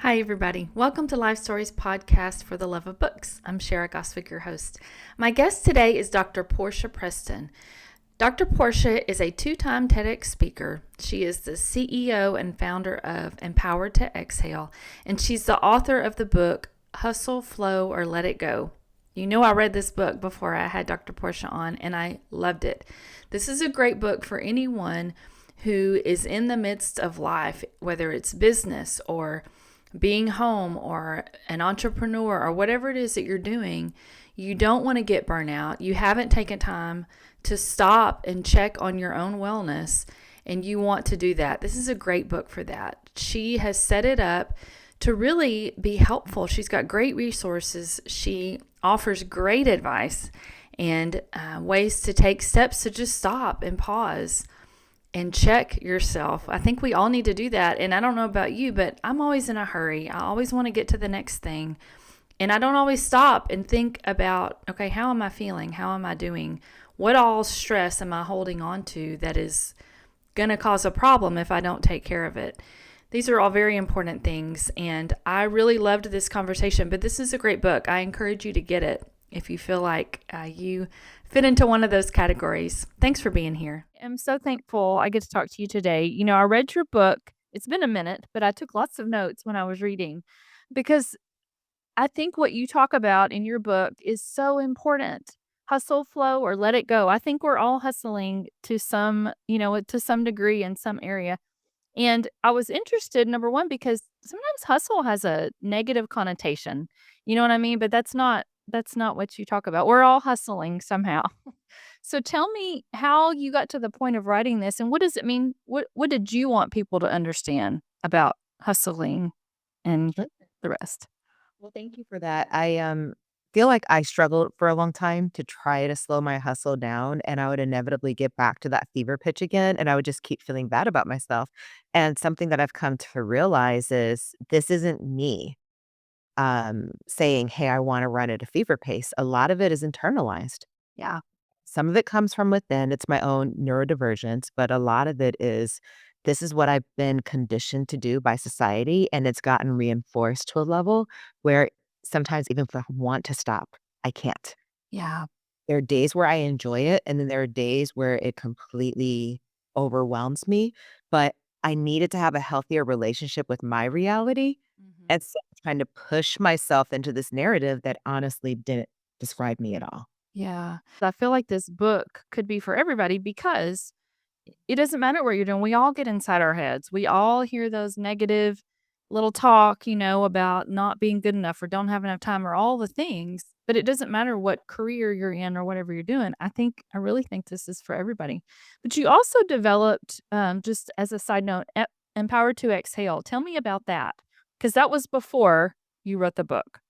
Hi, everybody. Welcome to Life Stories Podcast for the Love of Books. I'm Shara Goswick, your host. My guest today is Dr. Portia Preston. Dr. Portia is a two-time TEDx speaker. She is the CEO and founder of Empowered to Exhale, and she's the author of the book Hustle, Flow, or Let It Go. You know, I read this book before I had Dr. Portia on, and I loved it. This is a great book for anyone who is in the midst of life, whether it's business or being home or an entrepreneur or whatever it is that you're doing. You don't want to get burnout. You haven't taken time to stop and check on your own wellness, and you want to do that. This is a great book for that. She has set it up to really be helpful. She's got great resources. She offers great advice and ways to take steps to just stop and pause and check yourself. I think we all need to do that. And I don't know about you, but I'm always in a hurry. I always want to get to the next thing. And I don't always stop and think about, okay, how am I feeling? How am I doing? What all stress am I holding on to that is going to cause a problem if I don't take care of it? These are all very important things. And I really loved this conversation, but this is a great book. I encourage you to get it if you feel like you fit into one of those categories. Thanks for being here. I'm so thankful I get to talk to you today. I read your book. It's been a minute, but I took lots of notes when I was reading because I think what you talk about in your book is so important. Hustle, flow, or let it go. I think we're all hustling to some degree in some area. And I was interested, number one, because sometimes hustle has a negative connotation. You know what I mean? But that's not what you talk about. We're all hustling somehow. So tell me how you got to the point of writing this, and what does it mean? What did you want people to understand about hustling and Sure. the rest? Well, thank you for that. I feel like I struggled for a long time to try to slow my hustle down, and I would inevitably get back to that fever pitch again, and I would just keep feeling bad about myself. And something that I've come to realize is this isn't me saying, "Hey, I want to run at a fever pace." A lot of it is internalized. Yeah. Some of it comes from within, it's my own neurodivergence, but a lot of it is this is what I've been conditioned to do by society, and it's gotten reinforced to a level where sometimes even if I want to stop, I can't. Yeah. There are days where I enjoy it, and then there are days where it completely overwhelms me, but I needed to have a healthier relationship with my reality Mhm. instead of trying to push myself into this narrative that honestly didn't describe me at all. Yeah. I feel like this book could be for everybody because it doesn't matter what you're doing. We all get inside our heads. We all hear those negative little talk, about not being good enough or don't have enough time or all the things. But it doesn't matter what career you're in or whatever you're doing. I really think this is for everybody. But you also developed, just as a side note, Empowered to Exhale. Tell me about that because that was before you wrote the book.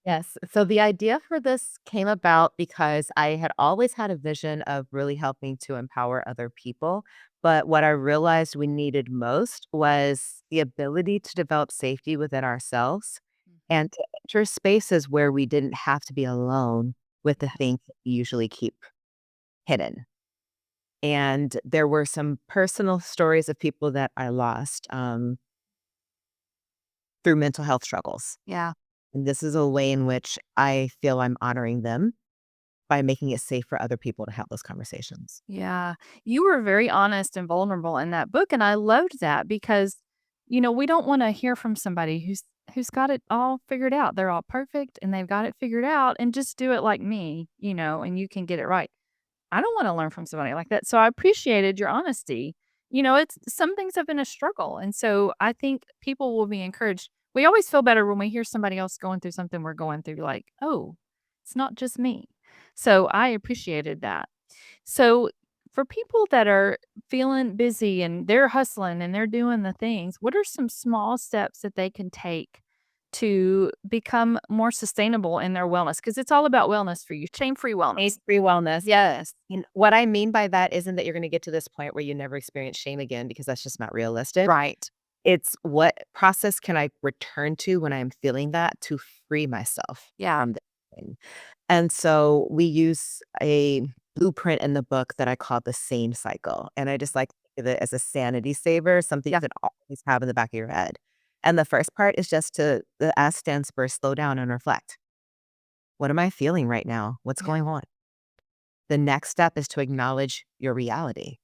Yes. So the idea for this came about because I had always had a vision of really helping to empower other people. But what I realized we needed most was the ability to develop safety within ourselves Mhm. and to enter spaces where we didn't have to be alone with the things that we usually keep hidden. And there were some personal stories of people that I lost through mental health struggles. Yeah. And this is a way in which I feel I'm honoring them by making it safe for other people to have those conversations. Yeah. You were very honest and vulnerable in that book, and I loved that because, we don't wanna hear from somebody who's got it all figured out. They're all perfect, and they've got it figured out, and just do it like me, and you can get it right. I don't wanna learn from somebody like that, so I appreciated your honesty. It's some things have been a struggle, and so I think people will be encouraged. We always feel better when we hear somebody else going through something we're going through, like, "Oh, it's not just me." So I appreciated that. So, for people that are feeling busy and they're hustling and they're doing the things, what are some small steps that they can take to become more sustainable in their wellness? Because it's all about wellness for you, shame-free wellness. Age-free wellness. Yes. What I mean by that isn't that you're gonna get to this point where you never experience shame again because that's just not realistic. Right. It's what process can I return to when I'm feeling that to free myself Yeah. from the thing. And so we use a blueprint in the book that I call the SANE cycle, and I just like to think of it as a sanity saver, something you Yeah. can always have in the back of your head. And the first part is just the S stands for slow down and reflect. What am I feeling right now? What's Yeah. going on? The next step is to acknowledge your reality.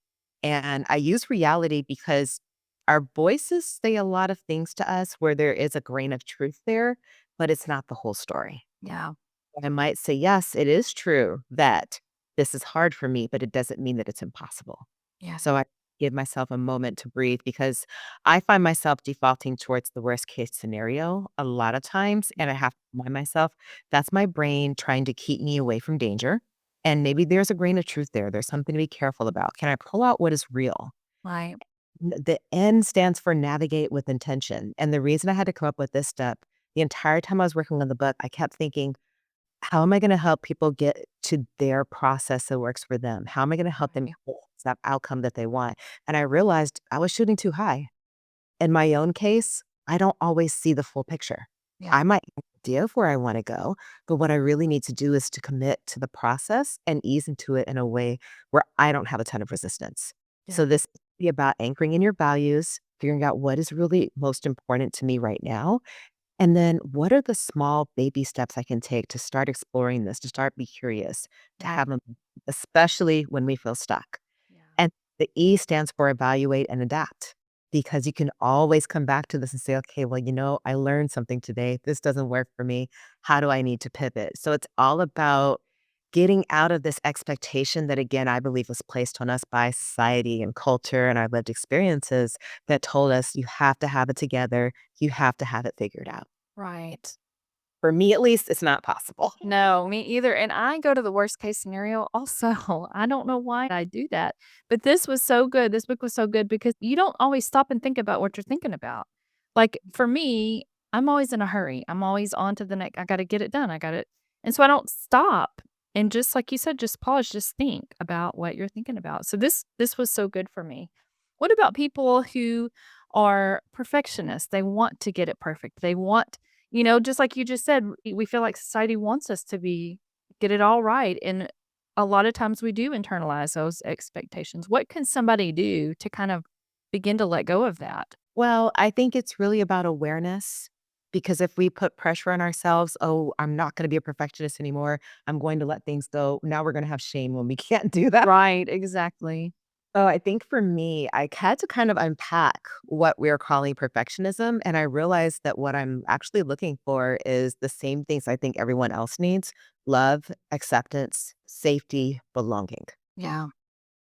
And I use reality because our voices say a lot of things to us where there is a grain of truth there, but it's not the whole story. Yeah. I might say, yes, it is true that this is hard for me, but it doesn't mean that it's impossible. Yeah. So I give myself a moment to breathe because I find myself defaulting towards the worst case scenario a lot of times. And I have to remind myself that's my brain trying to keep me away from danger. And maybe there's a grain of truth there. There's something to be careful about. Can I pull out what is real? Right. The N stands for navigate with intention. And the reason I had to come up with this step, the entire time I was working on the book, I kept thinking, how am I gonna help people get to their process that works for them? How am I gonna help them Right. get that outcome that they want? And I realized I was shooting too high. In my own case, I don't always see the full picture. Yeah. I might have an idea of where I wanna go, but what I really need to do is to commit to the process and ease into it in a way where I don't have a ton of resistance. Yeah. So this is be about anchoring in your values, figuring out what is really most important to me right now, and then what are the small baby steps I can take to start exploring this, to start be curious, to Right. have them, especially when we feel stuck. Yeah. And the E stands for evaluate and adapt because you can always come back to this and say, okay, well, I learned something today. This doesn't work for me. How do I need to pivot? So it's all about getting out of this expectation that, again, I believe was placed on us by society and culture and our lived experiences that told us you have to have it together. You have to have it figured out. Right. For me, at least, it's not possible. No, me either, and I go to the worst case scenario also. I don't know why I do that, but this was so good. This book was so good because you don't always stop and think about what you're thinking about. Like, for me, I'm always in a hurry. I'm always on to the next. I gotta get it done. I got it, and so I don't stop and just like you said, just pause, just think about what you're thinking about. So this was so good for me. What about people who are perfectionists? They want to get it perfect. They want just like you just said, we feel like society wants us to get it all right, and a lot of times we do internalize those expectations. What can somebody do to kind of begin to let go of that? Well, I think it's really about awareness because if we put pressure on ourselves, oh, I'm not going to be a perfectionist anymore. I'm going to let things go. Now we're going to have shame when we can't do that. Right, exactly. Oh, I think for me, I had to kind of unpack what we're calling perfectionism. And I realized that what I'm actually looking for is the same things I think everyone else needs: love, acceptance, safety, belonging. Yeah,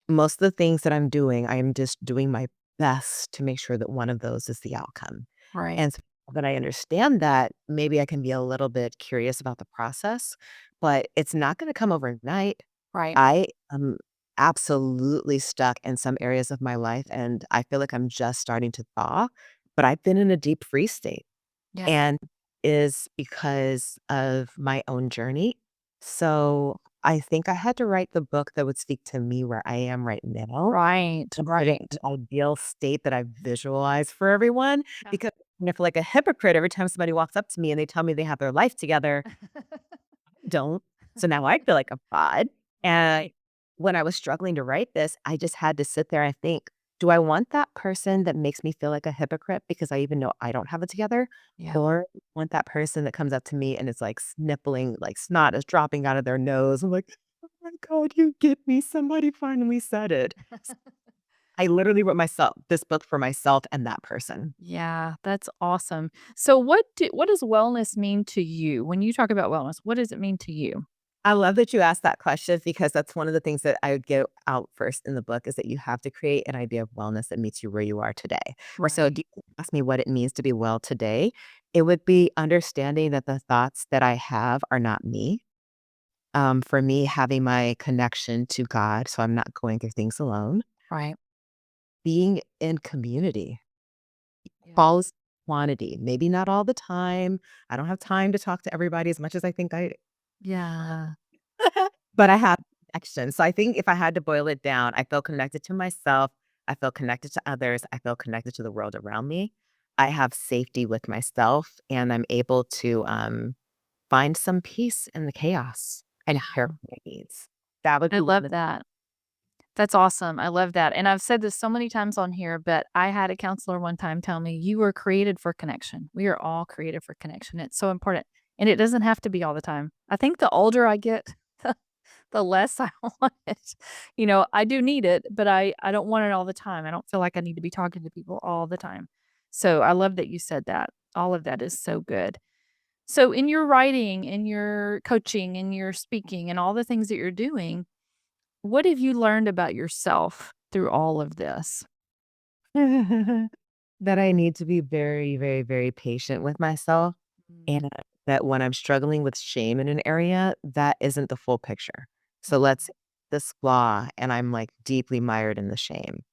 Most of the things that I'm doing, I am just doing my best to make sure that one of those is the outcome. right, And so that I understand that, maybe I can be a little bit curious about the process, but it's not going to come overnight. right. I am absolutely stuck in some areas of my life, and I feel like I'm just starting to thaw, but I've been in a deep freeze state Yeah. and is because of my own journey. So I think I had to write the book that would speak to me where I am right now Right, instead of right. the ideal state that I visualize for everyone. Yeah. Because I feel like a hypocrite every time somebody walks up to me and they tell me they have their life together. Don't. So now I feel like a fraud. And Right. when I was struggling to write this, I just had to sit there and think, do I want that person that makes me feel like a hypocrite because I even know I don't have it together? Yeah. Or want that person that comes up to me and is like sniffling, like snot is dropping out of their nose. I'm like, oh my God, you get me. Somebody finally said it. I literally wrote myself this book for myself and that person. Yeah, that's awesome. So what does wellness mean to you? When you talk about wellness, what does it mean to you? I love that you asked that question because that's one of the things that I would get out first in the book is that you have to create an idea of wellness that meets you where you are today. So, Right. do you ask me what it means to be well today? It would be understanding that the thoughts that I have are not me. For me, having my connection to God, so I'm not going through things alone. Right. Being in community Yeah. follows quantity, maybe not all the time. I don't have time to talk to everybody as much as I think I Yeah. but I have action. So I think if I had to boil it down, I feel connected to myself. I feel connected to others. I feel connected to the world around me. I have safety with myself, and I'm able to find some peace in the chaos and Yeah. hear my needs. That would I be love one of that. That's awesome. I love that. And I've said this so many times on here, but I had a counselor one time tell me, "You were created for connection. We are all created for connection." It's so important. And it doesn't have to be all the time. I think the older I get, the less I want it. I do need it, but I don't want it all the time. I don't feel like I need to be talking to people all the time. So I love that you said that. All of that is so good. So in your writing, in your coaching, in your speaking, and all the things that you're doing, what have you learned about yourself through all of this? That I need to be very, very, very patient with myself, Mm, and that when I'm struggling with shame in an area, that isn't the full picture. So let's mhm. say this flaw and I'm like deeply mired in the shame.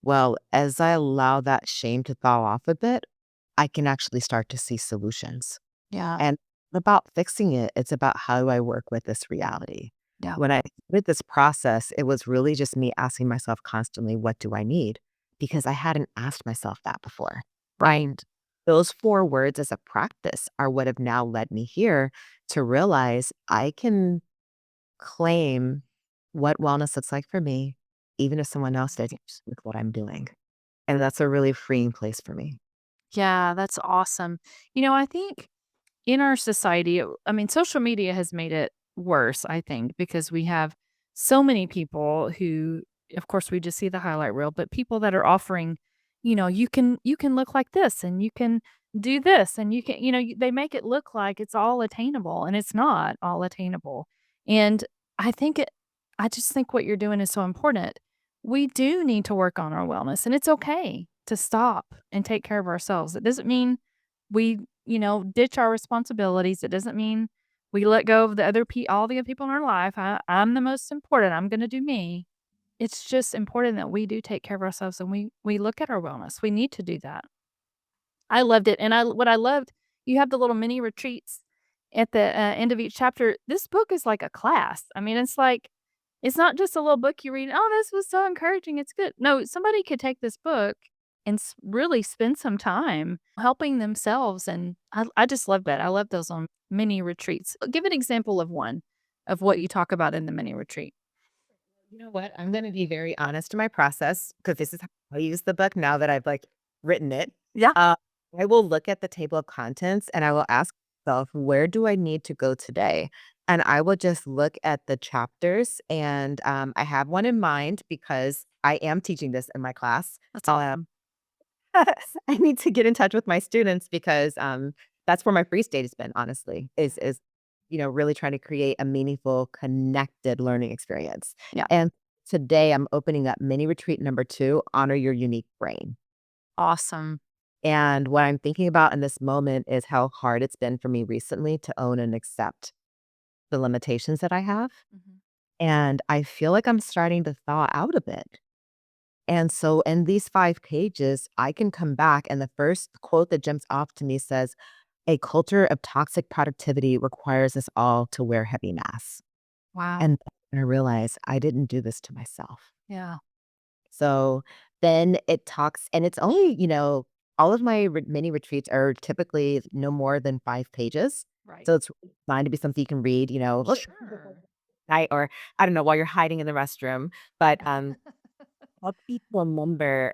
Well, as I allow that shame to thaw off a bit, I can actually start to see solutions. Yeah, And about fixing it, it's about how do I work with this reality. yeah, When I did this process, it was really just me asking myself constantly, what do I need? Because I hadn't asked myself that before. right. Those 4 words as a practice are what have now led me here to realize I can claim what wellness looks like for me, even if someone else doesn't with what I'm doing. And that's a really freeing place for me. Yeah, that's awesome. I think in our society, I mean, social media has made it worse, I think, because we have so many people who, of course, we just see the highlight reel, but people that are offering, you can look like this and you can do this and you can, they make it look like it's all attainable and it's not all attainable. And I think I just think what you're doing is so important. We do need to work on our wellness and it's okay to stop and take care of ourselves. It doesn't mean we ditch our responsibilities. It doesn't mean we let go of all the other people in our life. I'm the most important. I'm gonna do me. It's just important that we do take care of ourselves and we look at our wellness. We need to do that. I loved it, and what I loved, you have the little mini retreats at the, end of each chapter. This book is like a class. I mean, it's not just a little book you read, "Oh, this was so encouraging, it's good." No, somebody could take this book and really spend some time helping themselves, and I just love that. I love those mini retreats. Give an example of one of what you talk about in the mini retreat. You know what? I'm gonna be very honest in my process because this is how I use the book now that I've, like, written it. Yeah. Uh, I will look at the table of contents and I will ask myself, "Where do I need to go today?" And I will just look at the chapters, and, I have one in mind because I am teaching this in my class. That's awesome. I need to get in touch with my students because, that's where my free state has been, honestly, really trying to create a meaningful, connected learning experience. Yeah. And today I'm opening up mini retreat number 2, Honor Your Unique Brain. Awesome. And what I'm thinking about in this moment is how hard it's been for me recently to own and accept the limitations that I have. Mhm. And I feel like I'm starting to thaw out a bit. And so in these 5 pages, I can come back and the first quote that jumps off to me says, "A culture of toxic productivity requires us all to wear heavy masks." Wow. And I realize I didn't do this to myself. Yeah. So then it talks and it's only, all of my mini retreats are typically no more than 5 pages. Right. So it's fine to be something you can read, Sure. night or I don't know, while you're hiding in the restroom. But help people remember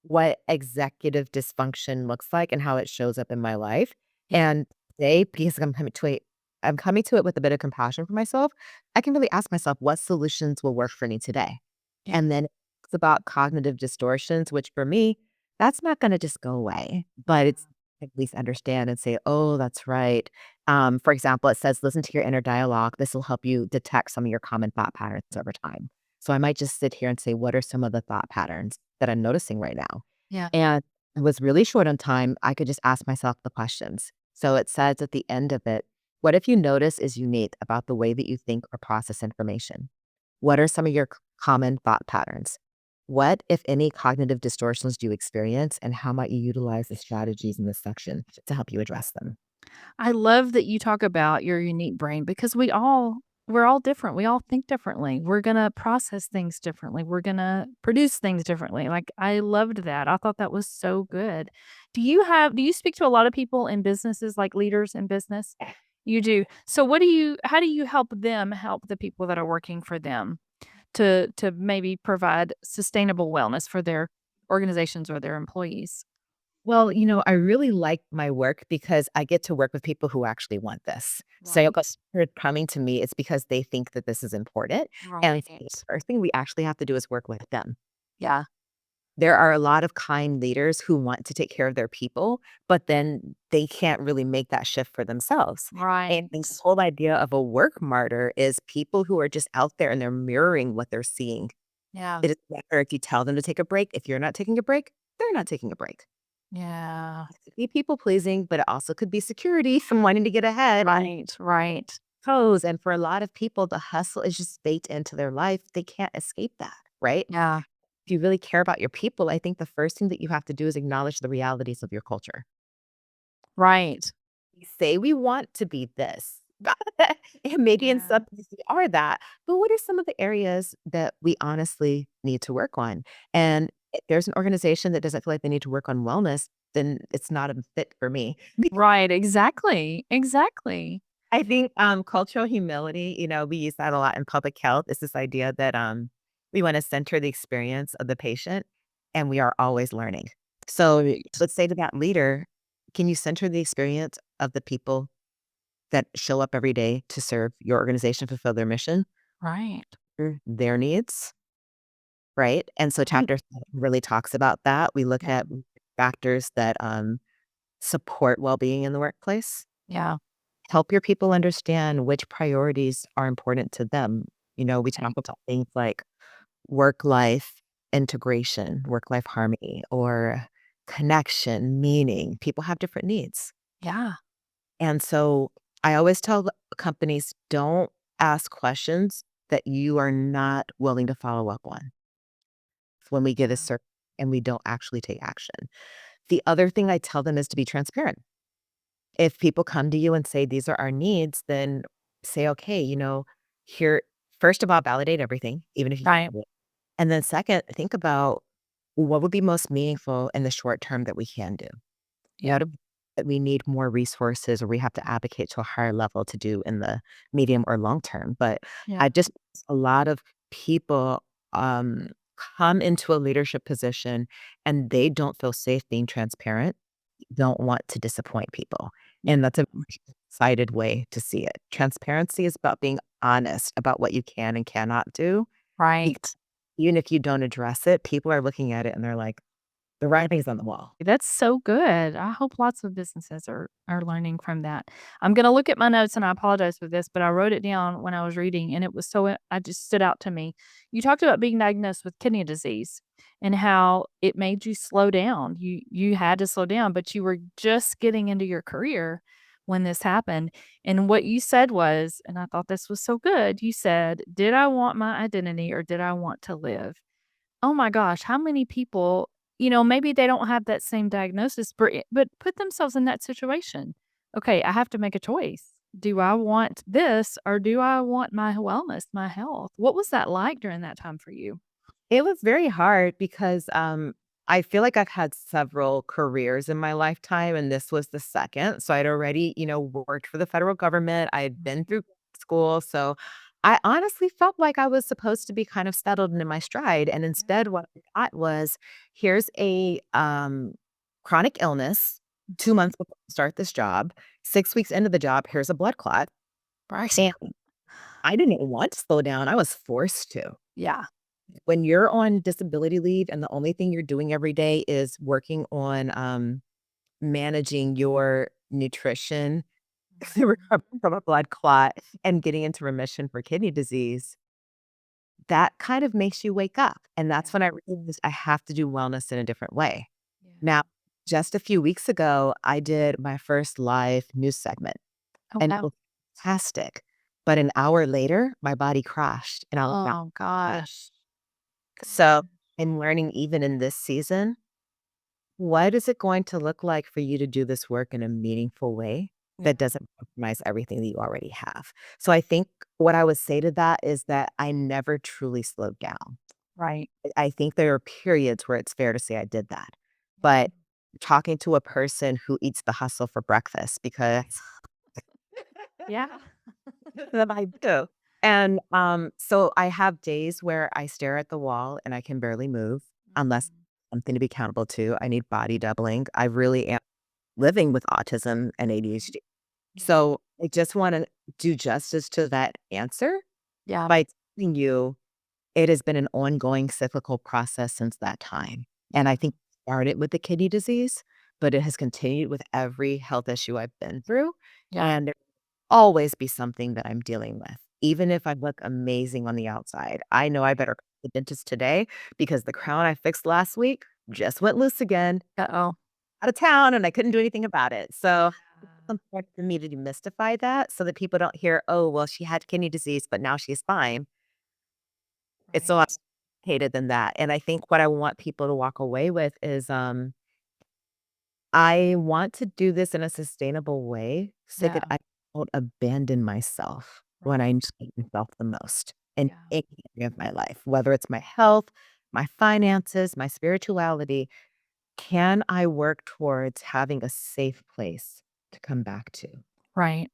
what executive dysfunction looks like and how it shows up in my life. Yeah. And today, because I'm coming to it with a bit of compassion for myself, I can really ask myself what solutions will work for me today. Yeah. And then it's about cognitive distortions, which for me, that's not going to just go away, but it's at least understand and say, oh, that's right. For example, it says, listen to your inner dialogue. This will help you detect some of your common thought patterns over time. So I might just sit here and say, what are some of the thought patterns that I'm noticing right now? Yeah. And I was really short on time. I could just ask myself the questions. So it says at the end of it, what if you notice is unique about the way that you think or process information? What are some of your common thought patterns? What, if any, cognitive distortions do you experience, and how might you utilize the strategies in this section to help you address them? I love that you talk about your unique brain because we're all different. We all think differently. We're going to process things differently. We're going to produce things differently. Like I loved that. I thought that was so good. Do you speak to a lot of people in businesses like leaders in business? You do. So how do you help them help the people that are working for them? to maybe provide sustainable wellness for their organizations or their employees? Well, I really like my work because I get to work with people who actually want this. So if Right. they're coming to me, it's because they think that this is important. And I think the Right. first thing we actually have to do is work with them. Yeah. There are a lot of kind leaders who want to take care of their people, but then they can't really make that shift for themselves. And Right. the whole idea of a work martyr is people who are just out there and they're mirroring what they're seeing. Yeah. It doesn't matter if you tell them to take a break. If you're not taking a break, they're not taking a break. Yeah. It could be people pleasing, but it also could be security from wanting to get ahead on Right. Right. toes. And for a lot of people, the hustle is just baked into their life. They can't escape that, right? Yeah. If you really care about your people, I think the first thing that you have to do is acknowledge the realities of your culture. Right. We say we want to be this. And maybe in Yeah. some ways we are that. But what are some of the areas that we honestly need to work on? And if there's an organization that doesn't feel like they need to work on wellness, then it's not a fit for me. Right. Exactly. Exactly. I think, cultural humility, we use that a lot in public health. It's this idea that, we wanna center the experience of the patient, and we are always learning. So, Right. let's say to that leader, can you center the experience of the people that show up every day to serve your organization, fulfill their mission, Right. their needs, right? And so And chapter 7 really talks about that. We look yeah. at factors that, support well-being in the workplace. Yeah. Help your people understand which priorities are important to them. We talk Right. about things like work-life integration, work-life harmony, or connection, meaning. People have different needs. Yeah. And so I always tell companies, don't ask questions that you are not willing to follow up on when we get a Yeah. survey and we don't actually take action. The other thing I tell them is to be transparent. If people come to you and say, "These are our needs," then say, "Okay, here." First of all, validate everything, even if you Right. can't. And then second, think about what would be most meaningful in the short term that we can do. Yeah. What if that we need more resources or we have to advocate to a higher level to do in the medium or long term? But Yeah. I just a lot of people, um, come into a leadership position and they don't feel safe being transparent, don't want to disappoint people. And that's a excited way to see it. Transparency is about being honest about what you can and cannot do. Because Right. even if you don't address it, people are looking at it and they're like, the writing's on the wall. That's so good. I hope lots of businesses are learning from that. I'm gonna look at my notes, and I apologize for this, but I wrote it down when I was reading, and it was so I just stood out to me. You talked about being diagnosed with kidney disease and how it made you slow down. You had to slow down, but you were just getting into your career when this happened. And what you said was, and I thought this was so good, you said, "Did I want my identity or did I want to live?" Oh my gosh, how many people, maybe they don't have that same diagnosis, but put themselves in that situation. Okay, I have to make a choice. Do I want this or do I want my wellness, my health? What was that like during that time for you? It was very hard because, I feel like I've had several careers in my lifetime, and this was the second. So I'd already, worked for the federal government. I had been through school. So I honestly felt like I was supposed to be kind of settled and in my stride. And instead, what I got was here's a chronic illness 2 months before I start this job. 6 weeks into the job, here's a blood clot. Right. And I didn't want to slow down. I was forced to. Yeah. When you're on disability leave and the only thing you're doing every day is working on, managing your nutrition, Mhm. recovering from a blood clot and getting into remission for kidney disease, that kind of makes you wake up, and that's Yeah. when I realized I have to do wellness in a different way. Yeah. Now, just a few weeks ago, I did my first live news segment, Oh, and it wow. was fantastic, but an hour later, my body crashed, and I was out. Oh gosh. So, I'm learning even in this season, what is it going to look like for you to do this work in a meaningful way Yeah. that doesn't compromise everything that you already have? So I think what I would say to that is that I never truly slowed down. Right. I think there are periods where it's fair to say I did that. But talking to a person who eats the hustle for breakfast because Yeah. that I do. And, so I have days where I stare at the wall and I can barely move unless Mhm. something to be accountable to. I need body doubling. I really am living with autism and Mhm. ADHD. Yeah. So I just wanna do justice to that answer Yeah. by telling you it has been an ongoing cyclical process since that time. And I Yeah. think it started with the kidney disease, but it has continued with every health issue I've been through. Yeah. And always be something that I'm dealing with. Even if I look amazing on the outside, I know I Right. better go to the dentist today because the crown I fixed last week just went loose again Uh-oh. out of town and I couldn't do anything about it. So it's Yeah. important for me to demystify that so that people don't hear, oh, well, she had kidney disease, but now she's fine. It's a Right. lot hated than that. And I think what I want people to walk away with is I want to do this in a sustainable way so that Yeah. I don't abandon myself when I Right. need myself the most in Yeah. any area of my life, whether it's my health, my finances, my spirituality. Can I work towards having a safe place to come back to? Right.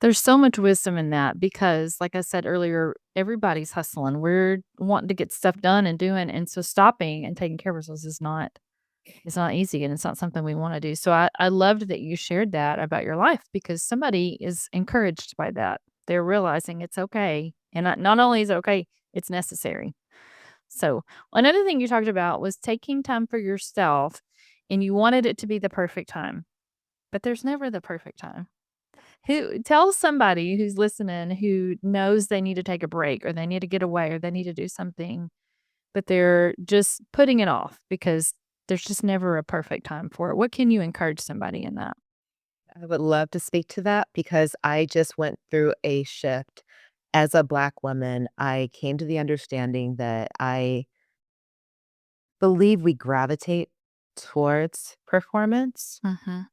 There's so much wisdom in that because, like I said earlier, everybody's hustling. We're wanting to get stuff done and doing, and so stopping and taking care of ourselves is not it's not easy and it's not something we want to do. So I loved that you shared that about your life because somebody is encouraged by that. They're realizing it's okay. And not only is it okay, it's necessary. So another thing you talked about was taking time for yourself and you wanted it to be the perfect time, but there's never the perfect time. Who tell somebody who's listening who knows they need to take a break or they need to get away or they need to do something, but they're just putting it off because there's just never a perfect time for it. What can you encourage somebody in that? I would love to speak to that because I just went through a shift. As a Black woman, I came to the understanding that I believe we gravitate towards performance Mhm.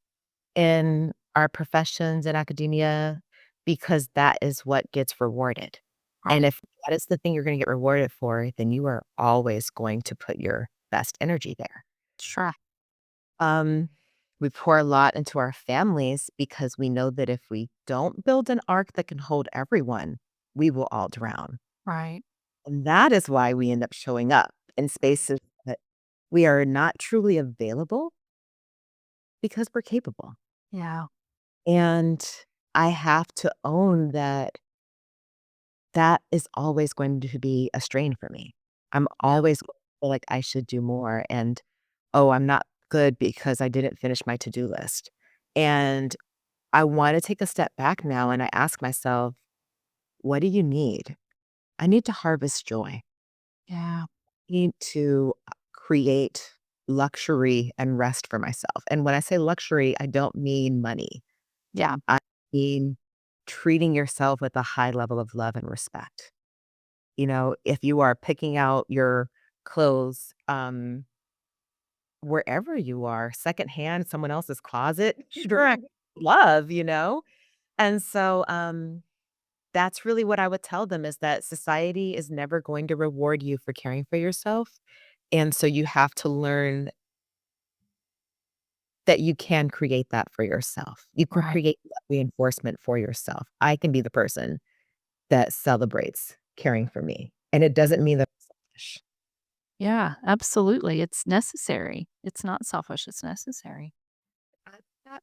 in our professions in academia because that is what gets rewarded. And Right. if that is the thing you're going to get rewarded for, then you are always going to put your best energy there. Sure. Um, we pour a lot into our families because we know that if we don't build an ark that can hold everyone, we will all drown. Right. And that is why we end up showing up in spaces that we are not truly available because we're capable. Yeah. And I have to own that that is always going to be a strain for me. I'm Yeah. always gonna feel like I should do more and, "Oh, I'm not good because I didn't finish my to-do list." And I wanna take a step back now and I ask myself, "What do you need?" I need to harvest joy. Yeah. Need to create luxury and rest for myself. And when I say luxury, I don't mean money. Yeah. I mean treating yourself with a high level of love and respect. You know, if you are picking out your clothes, wherever you are, secondhand, someone else's closet, sure, love, you know? And so, that's really what I would tell them is that society is never going to reward you for caring for yourself. And so you have to learn that you can create that for yourself. You can Right. create that reinforcement for yourself. I can be the person that celebrates caring for me. And it doesn't mean that I'm selfish. Yeah, absolutely. It's necessary. It's not selfish, it's necessary.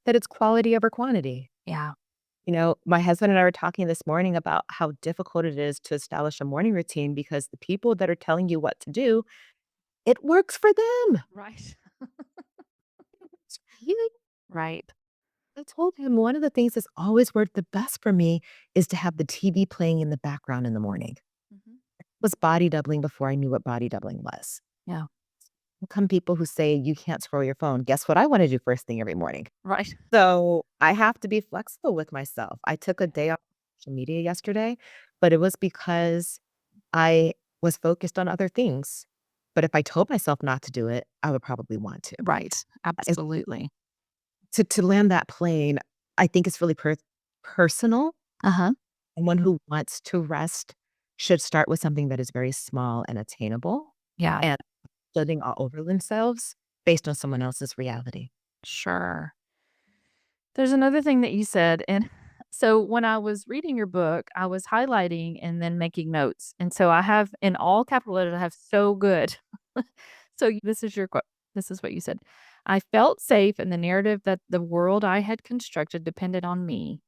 That it's quality over quantity. Yeah. You know, my husband and I were talking this morning about how difficult it is to establish a morning routine because the people that are telling you what to do, it works for them. Right. It's for you. Right. I told him one of the things that's always worked the best for me is to have the TV playing in the background in the morning. Mhm. Was body doubling before I knew what body doubling was. Yeah. Come people who say you can't scroll your phone. Guess what I want to do first thing every morning? Right. So I have to be flexible with myself. I took a day off social media yesterday, but it was because I was focused on other things. But if I told myself not to do it, I would probably want to. Right. If Absolutely. to land that plane, I think it's really personal. Uh-huh. And one who wants to rest should start with something that is very small and attainable Yeah. and building all over themselves based on someone else's reality. Sure. There's another thing that you said, and So when I was reading your book, I was highlighting and then making notes. And so I have in all capital letters, I have so good. This is your quote. This is what you said. I felt safe in the narrative that the world I had constructed depended on me.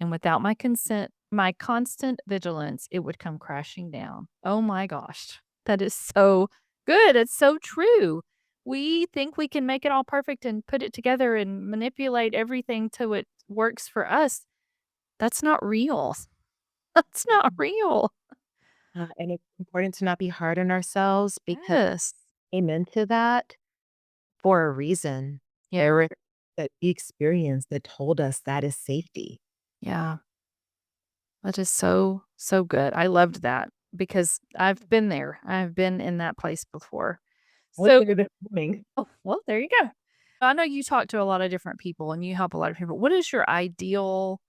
And without my consent, my constant vigilance, it would come crashing down. Oh my gosh. That is so good. It's so true. We think we can make it all perfect and put it together and manipulate everything till it works for us. That's not real. That's not real. And it's important to not be hard on ourselves because Yes. we came into that for a reason. Yeah. There were that we experienced that told us that is safety. Yeah. That is so, so good. I loved that because I've been there. I've been in that place before. I was So there this morning. oh, well, there you go. I know you talk to a lot of different people and you help a lot of people. What is your ideal,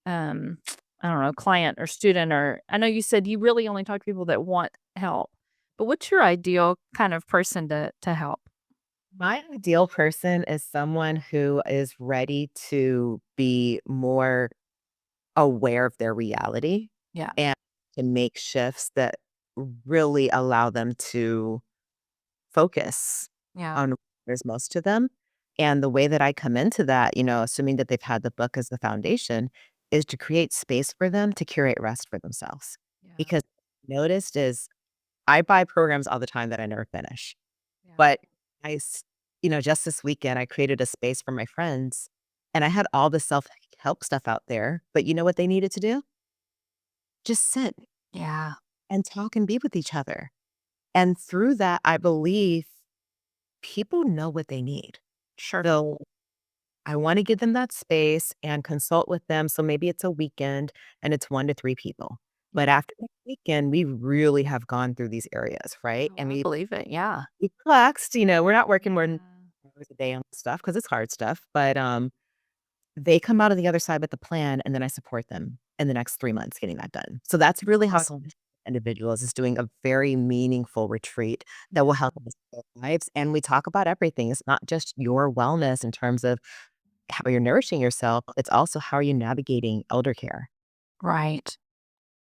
um, I don't know, client or student? Or I know you said you really only talk to people that want help, but what's your ideal kind of person to help? My ideal person is someone who is ready to be more aware of their reality Yeah. and to make shifts that really allow them to focus Yeah. on what matters most to them. And the way that I come into that, assuming that they've had the book as the foundation, is to create space for them to curate rest for themselves. Yeah. Because noticed is I buy programs all the time that I never finish. Yeah. But I, s- just this weekend, I created a space for my friends and I had all the self help stuff out there. But you know what they needed to do? Just sit Yeah. and talk and be with each other. And through that, I believe people know what they need. Sure. So I want to give them that space and consult with them. So maybe it's a weekend and it's 1 to 3 people. Yeah. But after the weekend, we really have gone through these areas, right? Oh, And I believe it. Yeah. we relaxed, we're not working more than Yeah. hours a day on stuff because it's hard stuff. But they come out of the other side with the plan, and then I support them in the next 3 months getting that done. So that's really how Awesome. individuals is doing a very meaningful retreat that will Yeah. help us with their lives. And we talk about everything. It's not just your wellness in terms of how you're nourishing yourself. It's also how are you navigating elder care? Right.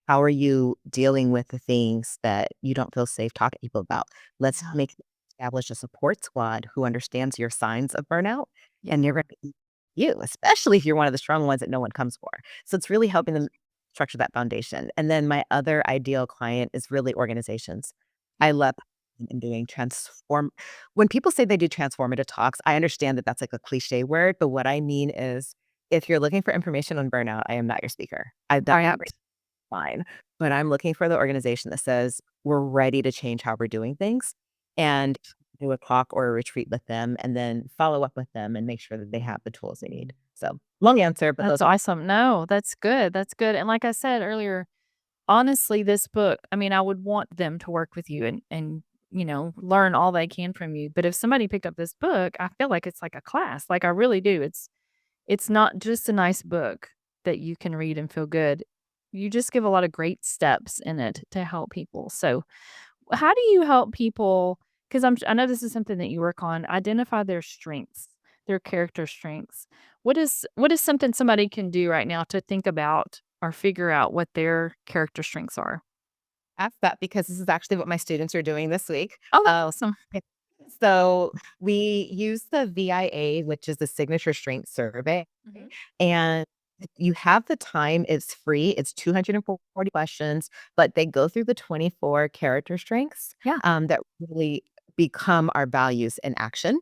How are you dealing with the things that you don't feel safe talking to people about? Let's Yeah. establish a support squad who understands your signs of burnout, Yeah. and they're going to you, especially if you're one of the strong ones that no one comes for. So it's really helping them structure that foundation. And then my other ideal client is really organizations. I love in doing transform. When people say they do transformative talks, I understand that that's like a cliche word, but what I mean is if you're looking for information on burnout, I am not your speaker. That's Right. fine. But I'm looking for the organization that says we're ready to change how we're doing things and do a talk or a retreat with them and then follow up with them and make sure that they have the tools they need. So long answer, but That's those are awesome. No, that's good. That's good. And like I said earlier, honestly, this book, I mean, I would want them to work with you and learn all they can from you. But if somebody picked up this book, I feel like it's like a class. Like I really do. It's not just a nice book that you can read and feel good. You just give a lot of great steps in it to help people. So, how do you help people? Because I know this is something that you work on. Identify their strengths, their character strengths. What is something somebody can do right now to think about or figure out what their character strengths are? ask that because this is actually what my students are doing this week. Oh, that's awesome. So we use the VIA, which is the signature strength survey. Mhm. And you have the time, it's free. It's 240 questions, but they go through the 24 character strengths Yeah. that really become our values in action.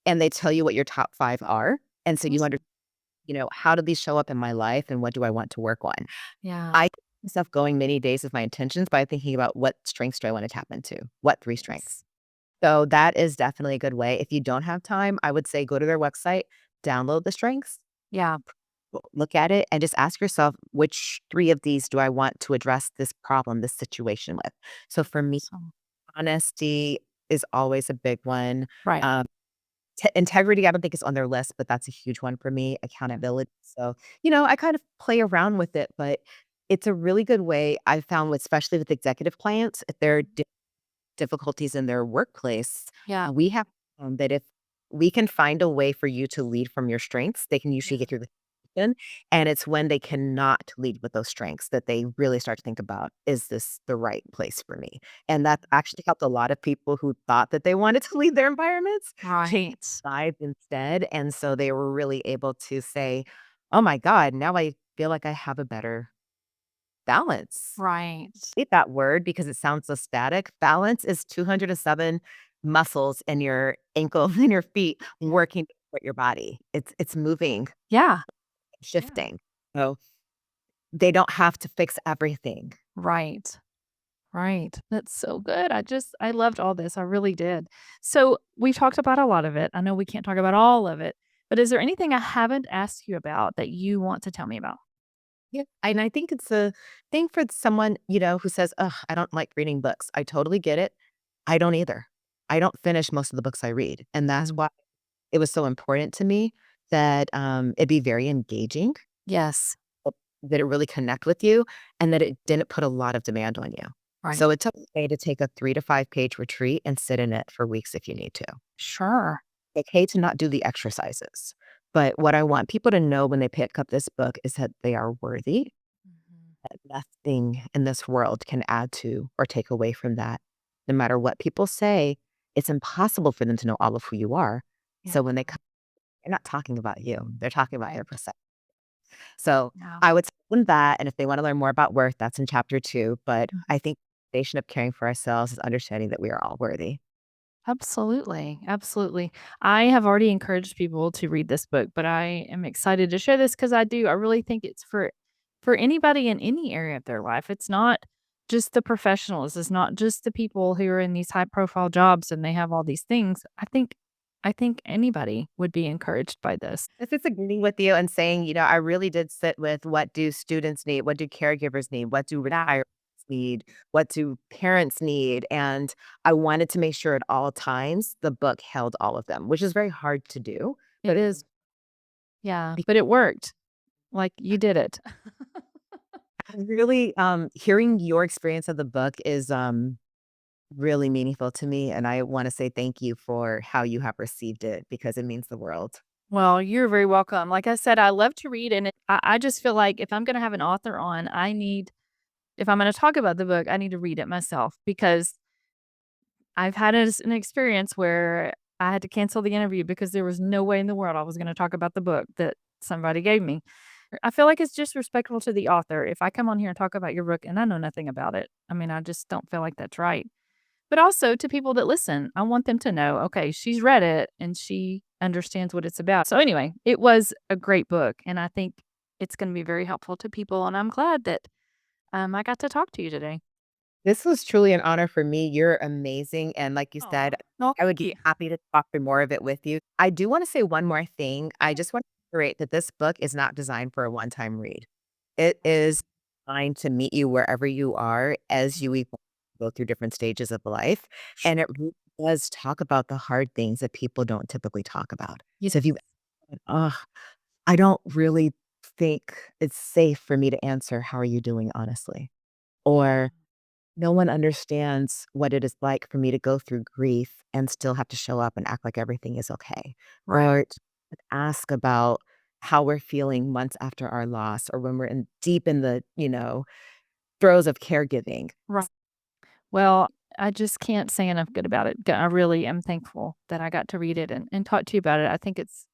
And they tell you what your top 5 are. And so you Awesome. how do these show up in my life and what do I want to work on? Yeah. I keep myself going many days with my intentions by thinking about what strengths do I want to tap into? What 3 strengths? Yes. So that is definitely a good way. If you don't have time, I would say go to their website, download the strengths, Yeah. look at it, and just ask yourself, which 3 of these do I want to address this problem, this situation with? So for me, Awesome. honesty is always a big one. Right. Um, integrity, I don't think is on their list, but that's a huge one for me. Yeah. Accountability. So, I kind of play around with it, but it's a really good way I found, especially with executive clients, if they're Mhm. difficulties in their workplace, Yeah. we have that if we can find a way for you to lead from your strengths, they can usually Yeah. get through the direction. And it's when they cannot lead with those strengths that they really start to think about, is this the right place for me? And that actually helped a lot of people who thought that they wanted to lead their environments Right. thrive instead. And so they were really able to say, oh my God, now I feel like I have a better balance. Right. Hate that word because it sounds so static. Balance is 207 muscles in your ankles and your feet working to support your body. It's moving, Yeah. shifting. So they don't have to fix everything. Right. Right. That's so good. I loved all this. I really did. So we've talked about a lot of it. I know we can't talk about all of it, but is there anything I haven't asked you about that you want to tell me about? Yeah. And I think it's a thing for someone, who says, "Ugh, I don't like reading books." I totally get it. I don't either. I don't finish most of the books I read. And that's Mm. why it was so important to me that it be very engaging, Yes. that it really connect with you, and that it didn't put a lot of demand on you. Right. So it's okay to take a 3 to 5 page retreat and sit in it for weeks if you need to. Sure. Okay to not do the exercises. But what I want people to know when they pick up this book is that they are worthy, Mhm. that nothing in this world can add to or take away from that. No matter what people say, it's impossible for them to know all of who you are. Yeah. So when they come, they're not talking about you, they're talking about Right. their perception. So Yeah. I would tell them that. And if they want to learn more about worth, that's in chapter 2. But Mhm. I think the foundation of caring for ourselves is understanding that we are all worthy. Absolutely. Absolutely. I have already encouraged people to read this book, but I am excited to share this because I do. I really think it's for anybody in any area of their life. It's not just the professionals. It's not just the people who are in these high profile jobs and they have all these things. I think anybody would be encouraged by this. This is agreeing with you and saying, I really did sit with what do students need? What do caregivers need? What do Yeah. retirees need? What do parents need? And I wanted to make sure at all times the book held all of them, which is very hard to do. It But is. Yeah, but it worked. Like you did it. really, hearing your experience of the book is really meaningful to me. And I want to say thank you for how you have received it because it means the world. Well, you're very welcome. Like I said, I love to read, and I just feel like if I'm going to have an author on, if I'm going to talk about the book, I need to read it myself because I've had an experience where I had to cancel the interview because there was no way in the world I was going to talk about the book that somebody gave me. I feel like it's disrespectful to the author if I come on here and talk about your book and I know nothing about it. I mean, I just don't feel like that's right. But also to people that listen, I want them to know, okay, she's read it and she understands what it's about. So anyway, it was a great book, and I think it's going to be very helpful to people. And I'm glad that I got to talk to you today. This was truly an honor for me. You're amazing. And like you Oh, said, no, I would thank be you. happy to talk through more of it with you. I do want to say one more thing. I just want to reiterate that this book is not designed for a one time read. It is designed to meet you wherever you are as you go through different stages of life. And it really does talk about the hard things that people don't typically talk about. You- So if you, oh, I don't really think it's safe for me to answer, how are you doing, honestly? Or no one understands what it is like for me to go through grief and still have to show up and act like everything is okay. Right. Or to ask about how we're feeling months after our loss or when we're deep in the, throes of caregiving. Right. Well, I just can't say enough good about it. I really am thankful that I got to read it and talk to you about it. I think it's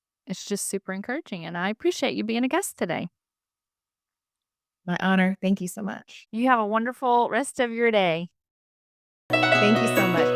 just super encouraging, and I appreciate you being a guest today. My honor. Thank you so much. You have a wonderful rest of your day. Thank you so much.